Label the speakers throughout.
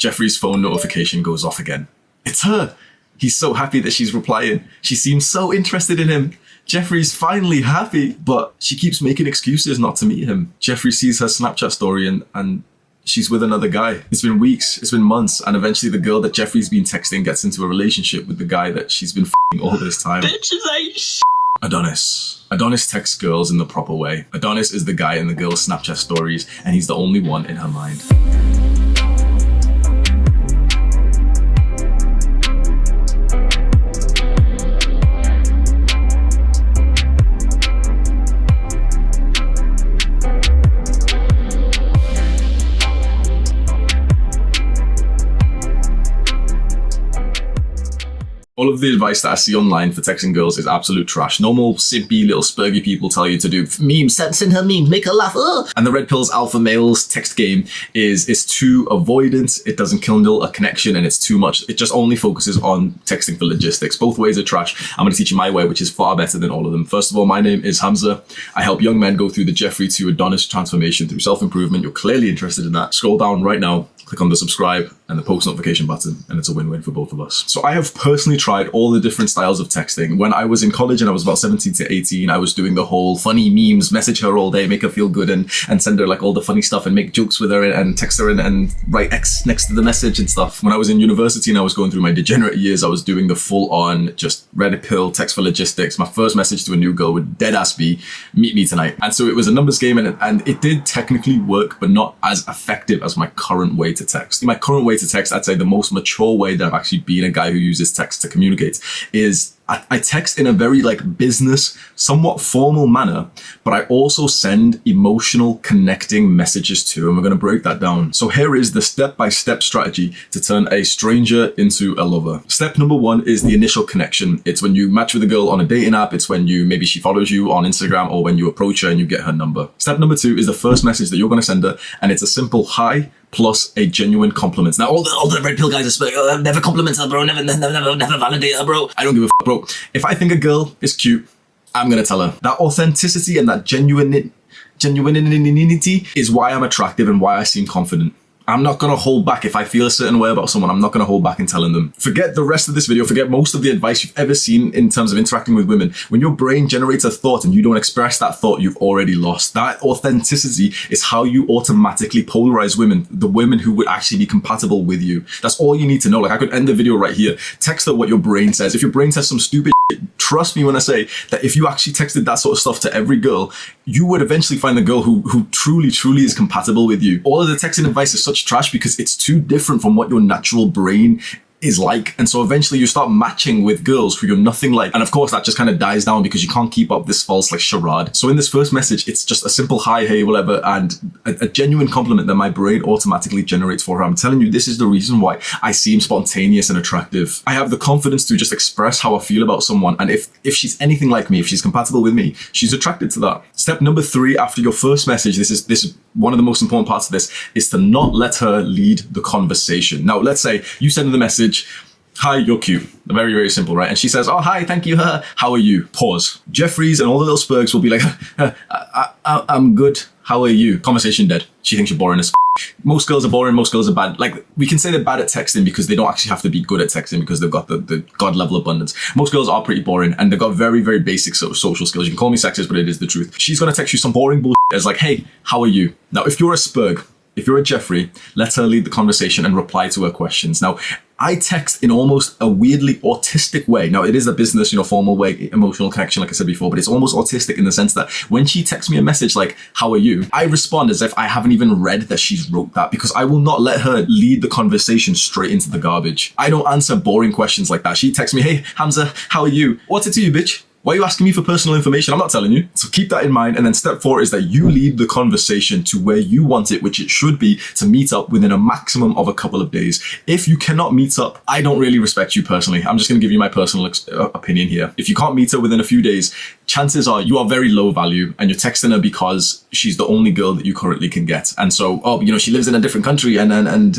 Speaker 1: Jeffrey's phone notification goes off again. It's her. He's so happy that she's replying. She seems so interested in him. Jeffrey's finally happy, but she keeps making excuses not to meet him. Jeffrey sees her Snapchat story and she's with another guy. It's been weeks, it's been months, and eventually the girl that Jeffrey's been texting gets into a relationship with the guy that she's been f***ing all this time.
Speaker 2: Bitches ain't sh**.
Speaker 1: Adonis. Adonis texts girls in the proper way. Adonis is the guy in the girl's Snapchat stories, and he's the only one in her mind. All of the advice that I see online for texting girls is absolute trash. Normal, simpy, little spurgy people tell you to do memes, send her memes, make her laugh. And the Red Pill's alpha males text game is too avoidant. It doesn't kindle a connection, and it's too much. It just only focuses on texting for logistics. Both ways are trash. I'm going to teach you my way, which is far better than all of them. First of all, my name is Hamza. I help young men go through the Jeffrey to Adonis transformation through self-improvement. You're clearly interested in that. Scroll down right now, click on the subscribe and the post notification button, and it's a win-win for both of us. So I have personally tried all the different styles of texting. When I was in college and I was about 17 to 18, I was doing the whole funny memes, message her all day, make her feel good, and send her like all the funny stuff and make jokes with her and text her and write X next to the message and stuff. When I was in university and I was going through my degenerate years, I was doing the full-on just Red Pill text for logistics. My first message to a new girl would deadass be, meet me tonight. And so it was a numbers game, and it did technically work, but not as effective as my current way to text. My current way to text, I'd say the most mature way that I've actually been a guy who uses text to communicate, is I text in a very like business, somewhat formal manner, but I also send emotional connecting messages too, and we're going to break that down. So here is the step-by-step strategy to turn a stranger into a lover. Step number one is the initial connection. It's when you match with a girl on a dating app. It's when maybe she follows you on Instagram, or when you approach her and you get her number. Step number two is the first message that you're going to send her, and it's a simple hi plus a genuine compliment. Now, all the Red Pill guys are never compliment her, bro. Never validate her, bro. I don't give a f***, bro. If I think a girl is cute, I'm gonna tell her. That authenticity and that genuinity is why I'm attractive and why I seem confident. I'm not going to hold back. If I feel a certain way about someone, I'm not going to hold back in telling them. Forget the rest of this video. Forget most of the advice you've ever seen in terms of interacting with women. When your brain generates a thought and you don't express that thought, you've already lost. That authenticity is how you automatically polarize women, the women who would actually be compatible with you. That's all you need to know. Like, I could end the video right here. Text her what your brain says. If your brain says some stupid shit, trust me when I say that if you actually texted that sort of stuff to every girl, you would eventually find the girl who truly is compatible with you. All of the texting advice is such trash because it's too different from what your natural brain is like. And so eventually you start matching with girls who you're nothing like. And of course that just kind of dies down because you can't keep up this false like charade. So in this first message, it's just a simple hi, hey, whatever, and a genuine compliment that my brain automatically generates for her. I'm telling you, this is the reason why I seem spontaneous and attractive. I have the confidence to just express how I feel about someone. And if she's anything like me, if she's compatible with me, she's attracted to that. Step number three, after your first message, this is one of the most important parts of this, is to not let her lead the conversation. Now, let's say you send her the message, hi, you're cute. Very simple, right? And she says, oh, hi, thank you. How are you? Pause. Jeffries and all the little spurgs will be like, I'm good. How are you? Conversation dead. She thinks you're boring as f***. Most girls are boring. Most girls are bad. Like, we can say they're bad at texting because they don't actually have to be good at texting because they've got the God level abundance. Most girls are pretty boring and they've got very basic sort of social skills. You can call me sexist, but it is the truth. She's going to text you some boring bullshit as like, hey, how are you? Now, if you're a spurg, if you're a Jeffrey, let her lead the conversation and reply to her questions. Now, I text in almost a weirdly autistic way. Now, it is a business, formal way, emotional connection, like I said before, but it's almost autistic in the sense that when she texts me a message like, how are you? I respond as if I haven't even read that she's wrote that, because I will not let her lead the conversation straight into the garbage. I don't answer boring questions like that. She texts me, hey, Hamza, how are you? What's it to you, bitch? Why are you asking me for personal information? I'm not telling you. So keep that in mind. And then step four is that you lead the conversation to where you want it, which it should be to meet up within a maximum of a couple of days. If you cannot meet up, I don't really respect you personally. I'm just going to give you my personal opinion here. If you can't meet her within a few days, chances are you are very low value and you're texting her because she's the only girl that you currently can get. And so, she lives in a different country and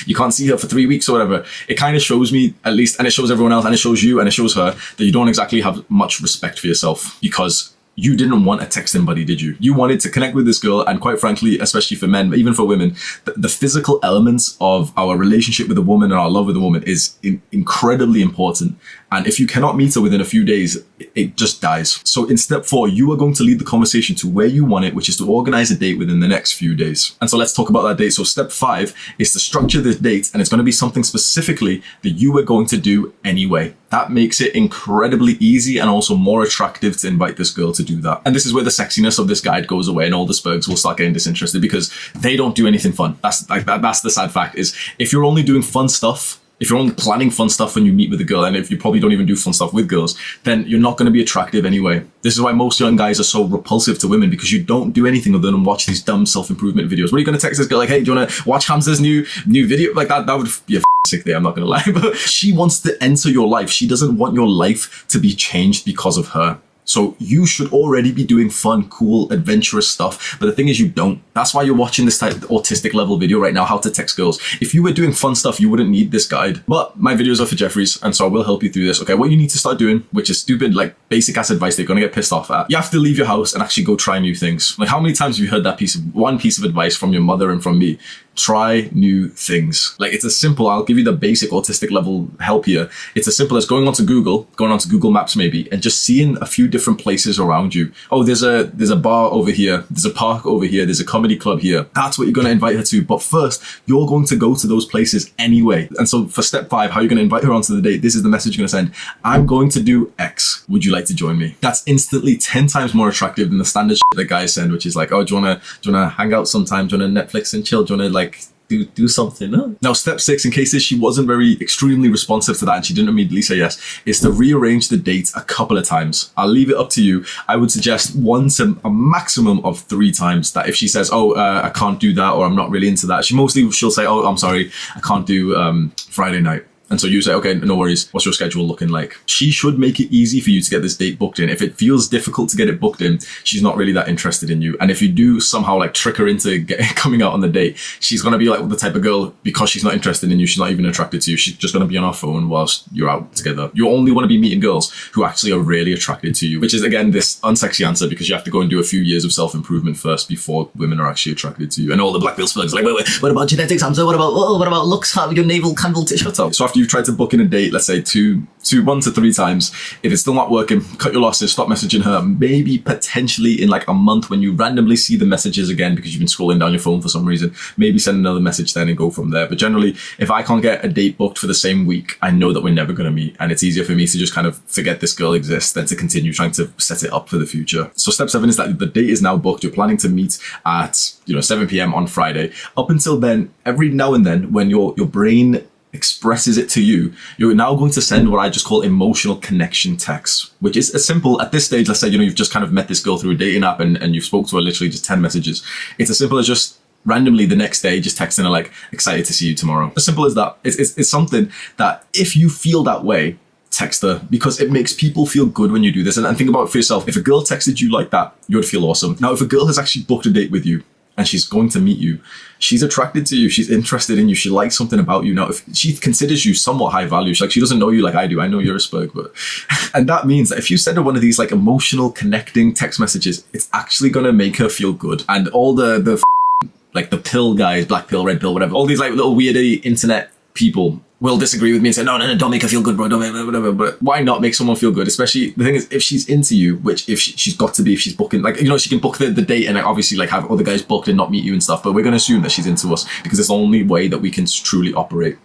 Speaker 1: you can't see her for 3 weeks or whatever. It kind of shows me, at least, and it shows everyone else, and it shows you and it shows her that you don't exactly have much respect for yourself, because you didn't want a texting buddy, did you? You wanted to connect with this girl, and quite frankly, especially for men, but even for women, the physical elements of our relationship with a woman and our love with a woman is incredibly important. And if you cannot meet her within a few days, it just dies. So in step 4, you are going to lead the conversation to where you want it, which is to organize a date within the next few days. And so let's talk about that date. So step 5 is to structure this date, and it's going to be something specifically that you are going to do anyway. That makes it incredibly easy and also more attractive to invite this girl to do that. And this is where the sexiness of this guide goes away, and all the spurgs will start getting disinterested because they don't do anything fun. That's the sad fact, is if you're only doing fun stuff, if you're only planning fun stuff when you meet with a girl, and if you probably don't even do fun stuff with girls, then you're not going to be attractive anyway. This is why most young guys are so repulsive to women, because you don't do anything other than watch these dumb self-improvement videos. What are you going to text this girl like, hey, do you want to watch Hamza's new video? Like that would be a sick day, I'm not going to lie. But she wants to enter your life. She doesn't want your life to be changed because of her. So you should already be doing fun, cool, adventurous stuff. But the thing is, you don't. That's why you're watching this type of autistic level video right now, how to text girls. If you were doing fun stuff, you wouldn't need this guide. But my videos are for Jeffries, and so I will help you through this. Okay, what you need to start doing, which is stupid, like basic ass advice they're going to get pissed off at. You have to leave your house and actually go try new things. Like, how many times have you heard that one piece of advice from your mother and from me? Try new things. Like, it's as simple, I'll give you the basic autistic level help here. It's as simple as going onto Google Maps maybe, and just seeing a few different places around you. Oh, there's a bar over here, there's a park over here, there's a comedy club here. That's what you're going to invite her to. But first, you're going to go to those places anyway. And so for step 5, how you're going to invite her onto the date, this is the message you're going to send. I'm going to do X. Would you like to join me? That's instantly 10 times more attractive than the standard shit that guys send, which is like, oh, do you want to hang out sometime? Do you want to Netflix and chill? Do you want to like do something? No. Now, step 6, in case she wasn't very extremely responsive to that and she didn't immediately say yes, is to rearrange the date a couple of times. I'll leave it up to you. I would suggest 1 to a maximum of 3 times. That if she says, oh, I can't do that, or I'm not really into that, she'll say, oh, I'm sorry, I can't do Friday night. And so you say, okay, no worries. What's your schedule looking like? She should make it easy for you to get this date booked in. If it feels difficult to get it booked in, she's not really that interested in you. And if you do somehow like trick her into coming out on the date, she's going to be like the type of girl, because she's not interested in you, she's not even attracted to you, she's just going to be on her phone whilst you're out together. You only want to be meeting girls who actually are really attracted to you, which is, again, this unsexy answer, because you have to go and do a few years of self-improvement first before women are actually attracted to you. And all the black pill slugs like, wait, what about genetics, Hamza? What about looks? How your navel candle to shut up? So after you've tried to book in a date, let's say 1 to 3 times, if it's still not working, cut your losses, stop messaging her. Maybe potentially in like a month, when you randomly see the messages again because you've been scrolling down your phone for some reason, maybe send another message then and go from there. But generally, if I can't get a date booked for the same week, I know that we're never going to meet, and it's easier for me to just kind of forget this girl exists than to continue trying to set it up for the future. So step 7 is that the date is now booked. You're planning to meet at 7 p.m. on Friday. Up until then, every now and then, when your brain expresses it to you, you're now going to send what I just call emotional connection texts, which is as simple at this stage. Let's say, you've just kind of met this girl through a dating app and you spoke to her literally just 10 messages. It's as simple as just randomly the next day, just texting her like, excited to see you tomorrow. As simple as that. It's something that if you feel that way, text her, because it makes people feel good when you do this. And think about it for yourself. If a girl texted you like that, you would feel awesome. Now, if a girl has actually booked a date with you, and she's going to meet you, she's attracted to you, she's interested in you, she likes something about you. Now, if she considers you somewhat high value, she doesn't know you like I do. I know you're a spurg, but... And that means that if you send her one of these like emotional connecting text messages, it's actually going to make her feel good. And all the like the pill guys, black pill, red pill, whatever, all these like little weirdy internet people will disagree with me and say, no, don't make her feel good, bro, don't make whatever. But why not make someone feel good? Especially, the thing is, if she's into you, which if she's got to be, if she's booking, like, she can book the date and like, obviously like have other guys booked and not meet you and stuff, but we're going to assume that she's into us because it's the only way that we can truly operate.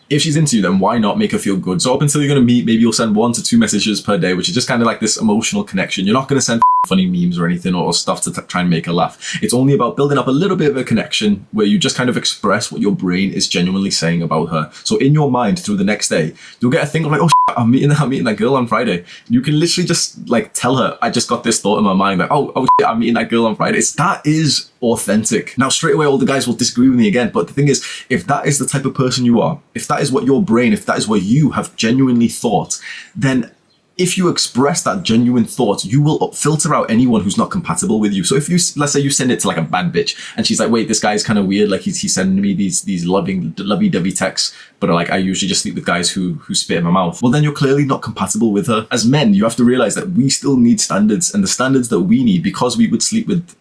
Speaker 1: If she's into you, then why not make her feel good? So up until you're going to meet, maybe you'll send 1 to 2 messages per day, which is just kind of like this emotional connection. You're not going to send funny memes or anything or stuff to try and make her laugh. It's only about building up a little bit of a connection where you just kind of express what your brain is genuinely saying about her. So in your mind, through the next day, you'll get a thing of like, oh, I'm meeting that girl on Friday. You can literally just like tell her, I just got this thought in my mind, like, oh shit, I'm meeting that girl on Friday. That is authentic. Now, straight away, all the guys will disagree with me again. But the thing is, if that is the type of person you are, if that is what your brain, if that is what you have genuinely thought, then if you express that genuine thought, you will filter out anyone who's not compatible with you. So if you, let's say you send it to like a bad bitch and she's like, wait, this guy's kind of weird. Like he's sending me these lovey-dovey texts, but like I usually just sleep with guys who spit in my mouth. Well, then you're clearly not compatible with her. As men, you have to realize that we still need standards, and the standards that we need, because we would sleep with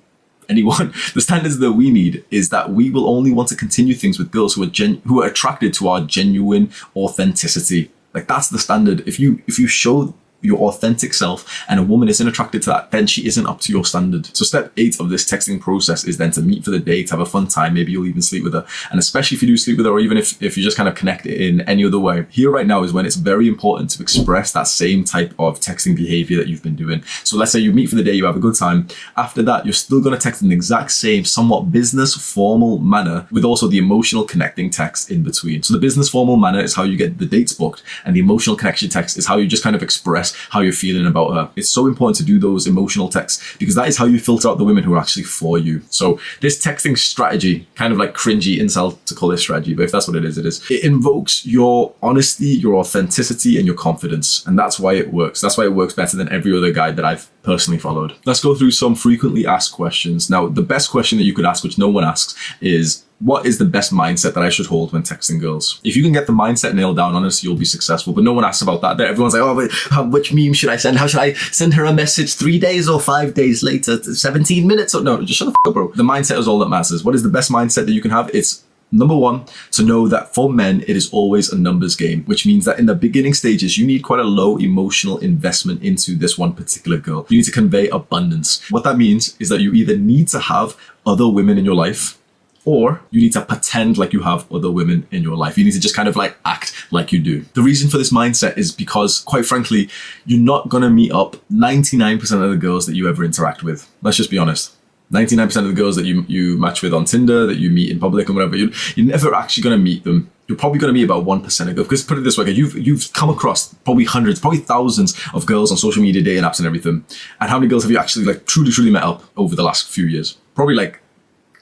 Speaker 1: anyone, the standards that we need is that we will only want to continue things with girls who are attracted to our genuine authenticity. Like that's the standard. If you show your authentic self and a woman isn't attracted to that, then she isn't up to your standard. So step 8 of this texting process is then to meet for the day, to have a fun time. Maybe you'll even sleep with her. And especially if you do sleep with her, or even if you just kind of connect it in any other way, here right now is when it's very important to express that same type of texting behavior that you've been doing. So let's say you meet for the day, you have a good time. After that, you're still going to text in the exact same, somewhat business formal manner, with also the emotional connecting text in between. So the business formal manner is how you get the dates booked, and the emotional connection text is how you just kind of express how you're feeling about her. It's so important to do those emotional texts, because that is how you filter out the women who are actually for you. So this texting strategy, kind of like cringy insult to call it strategy, but if that's what it is, it is. It invokes your honesty, your authenticity, and your confidence. And that's why it works. That's why it works better than every other guide that I've personally followed. Let's go through some frequently asked questions. Now, the best question that you could ask, which no one asks, is what is the best mindset that I should hold when texting girls? If you can get the mindset nailed down, honestly, you'll be successful. But no one asks about that. Everyone's like, oh, wait, which meme should I send? How should I send her a message 3 days or 5 days later? 17 minutes? Or no, just shut the fuck up, bro. The mindset is all that matters. What is the best mindset that you can have? It's number one, to know that for men, it is always a numbers game, which means that in the beginning stages, you need quite a low emotional investment into this one particular girl. You need to convey abundance. What that means is that you either need to have other women in your life, or you need to pretend like you have other women in your life. You need to just kind of like act like you do. The reason for this mindset is because, quite frankly, you're not going to meet up 99% of the girls that you ever interact with. Let's just be honest. 99% of the girls that you match with on Tinder, that you meet in public and whatever, you're never actually going to meet them. You're probably going to meet about 1% of girls. Because put it this way, you've come across probably hundreds, probably thousands of girls on social media, dating apps and everything. And how many girls have you actually like truly met up over the last few years? Probably like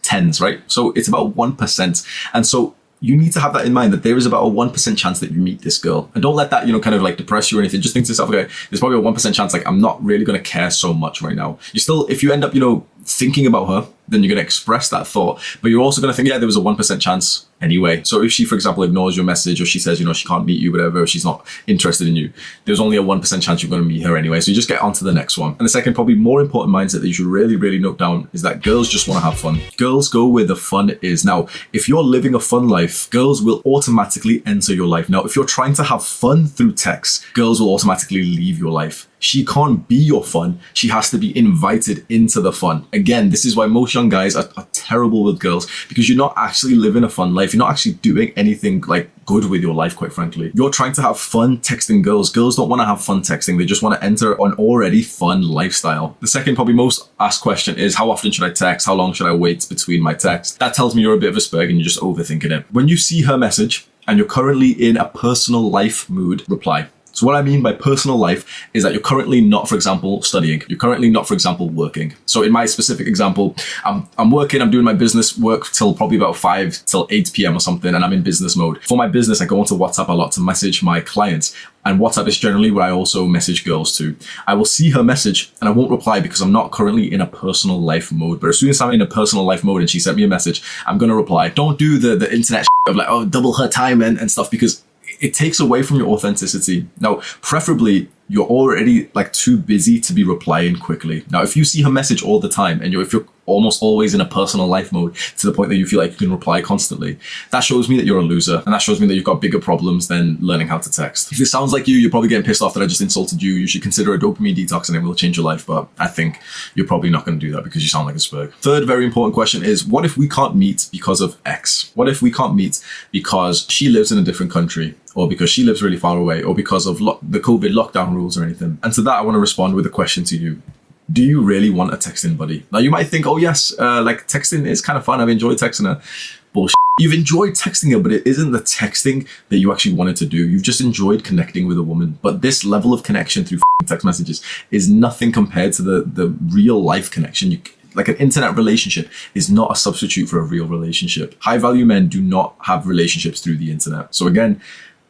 Speaker 1: tens, right? So it's about 1%. And so you need to have that in mind, that there is about a 1% chance that you meet this girl. And don't let that, kind of like depress you or anything. Just think to yourself, okay, there's probably a 1% chance, like I'm not really going to care so much right now. You still, if you end up, thinking about her, then you're going to express that thought. But you're also going to think, yeah, there was a 1% chance anyway. So if she, for example, ignores your message, or she says, she can't meet you, whatever, or she's not interested in you, there's only a 1% chance you're going to meet her anyway. So you just get on to the next one. And the second, probably more important mindset that you should really, really note down is that girls just want to have fun. Girls go where the fun is. Now, if you're living a fun life, girls will automatically enter your life. Now, if you're trying to have fun through text, girls will automatically leave your life. She can't be your fun. She has to be invited into the fun. Again, this is why most young guys are terrible with girls, because you're not actually living a fun life. You're not actually doing anything like good with your life, quite frankly. You're trying to have fun texting girls. Girls don't want to have fun texting. They just want to enter an already fun lifestyle. The second, probably most asked question is, how often should I text? How long should I wait between my texts? That tells me you're a bit of a spurg and you're just overthinking it. When you see her message and you're currently in a personal life mood, reply. So what I mean by personal life is that you're currently not, for example, studying. You're currently not, for example, working. So in my specific example, I'm working, I'm doing my business work till probably about 5 till 8 p.m. or something, and I'm in business mode. For my business, I go onto WhatsApp a lot to message my clients. And WhatsApp is generally where I also message girls too. I will see her message and I won't reply because I'm not currently in a personal life mode. But as soon as I'm in a personal life mode and she sent me a message, I'm going to reply. Don't do the internet of like, oh, double her time and stuff, because it takes away from your authenticity. Now, preferably, you're already like too busy to be replying quickly. Now, if you see her message all the time and if you're almost always in a personal life mode to the point that you feel like you can reply constantly, that shows me that you're a loser. And that shows me that you've got bigger problems than learning how to text. If this sounds like you're probably getting pissed off that I just insulted you. You should consider a dopamine detox and it will change your life. But I think you're probably not going to do that because you sound like a spurg. Third very important question is, what if we can't meet because of X? What if we can't meet because she lives in a different country, or because she lives really far away, or because of the COVID lockdown rules or anything? And to that, I want to respond with a question to you. Do you really want a texting buddy? Now, you might think, oh yes, like texting is kind of fun. I've enjoyed texting her. Bullshit. You've enjoyed texting her, but it isn't the texting that you actually wanted to do. You've just enjoyed connecting with a woman. But this level of connection through text messages is nothing compared to the real life connection. Like an internet relationship is not a substitute for a real relationship. High value men do not have relationships through the internet. So again,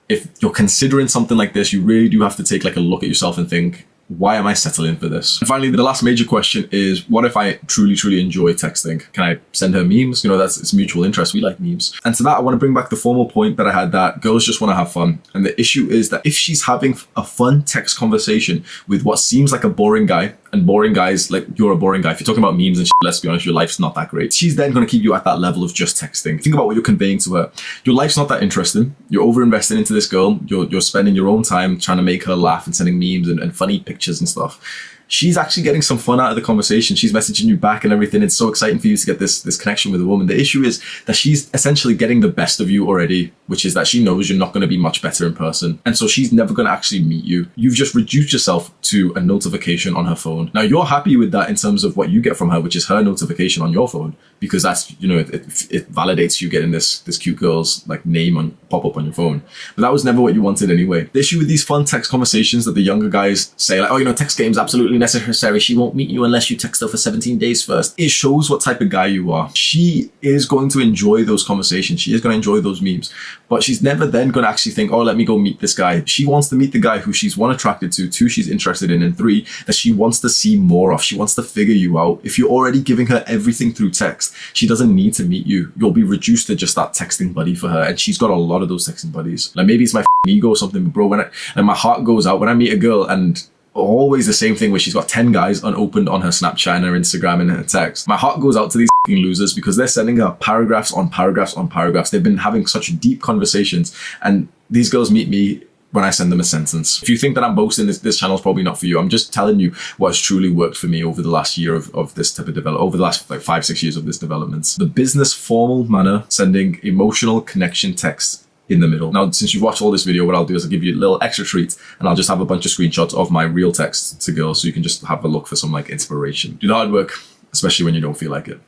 Speaker 1: if you're considering something like this, you really do have to take like a look at yourself and think, why am I settling for this? And finally, the last major question is, what if I truly enjoy texting? Can I send her memes? You know, it's mutual interest. We like memes. And to that, I want to bring back the formal point that I had, that girls just want to have fun. And the issue is that if she's having a fun text conversation with what seems like a boring guy, and boring guys, like, you're a boring guy. If you're talking about memes and shit, let's be honest, your life's not that great. She's then going to keep you at that level of just texting. Think about what you're conveying to her. Your life's not that interesting. You're over-investing into this girl. You're spending your own time trying to make her laugh and sending memes and funny pictures and stuff. She's actually getting some fun out of the conversation. She's messaging you back and everything. It's so exciting for you to get this connection with a woman. The issue is that she's essentially getting the best of you already, which is that she knows you're not going to be much better in person. And so she's never going to actually meet you. You've just reduced yourself to a notification on her phone. Now, you're happy with that in terms of what you get from her, which is her notification on your phone, because that's, you know, it validates you getting this cute girl's like name pop up on your phone. But that was never what you wanted anyway. The issue with these fun text conversations that the younger guys say, like, oh, you know, text game's absolutely necessary. She won't meet you unless you text her for 17 days first. It shows what type of guy you are. She is going to enjoy those conversations. She is going to enjoy those memes, but she's never then going to actually think, oh, let me go meet this guy. She wants to meet the guy who she's, 1, attracted to, 2, she's interested in, and 3, that she wants to see more of. She wants to figure you out. If you're already giving her everything through text, she doesn't need to meet you. You'll be reduced to just that texting buddy for her. And she's got a lot of those texting buddies. Like, maybe it's my ego or something, but bro, and my heart goes out when I meet a girl, and always the same thing where she's got 10 guys unopened on her Snapchat and her Instagram and her text. My heart goes out to these losers, because they're sending her paragraphs on paragraphs on paragraphs. They've been having such deep conversations, and these girls meet me when I send them a sentence. If you think that I'm boasting, this channel is probably not for you. I'm just telling you what has truly worked for me over the last year of this type of development, over the last like 5-6 years of this development. The business formal manner, sending emotional connection text in the middle. Now, since you've watched all this video, what I'll do is I'll give you a little extra treat, and I'll just have a bunch of screenshots of my real text to girls, so you can just have a look for some like inspiration. Do the hard work, especially when you don't feel like it.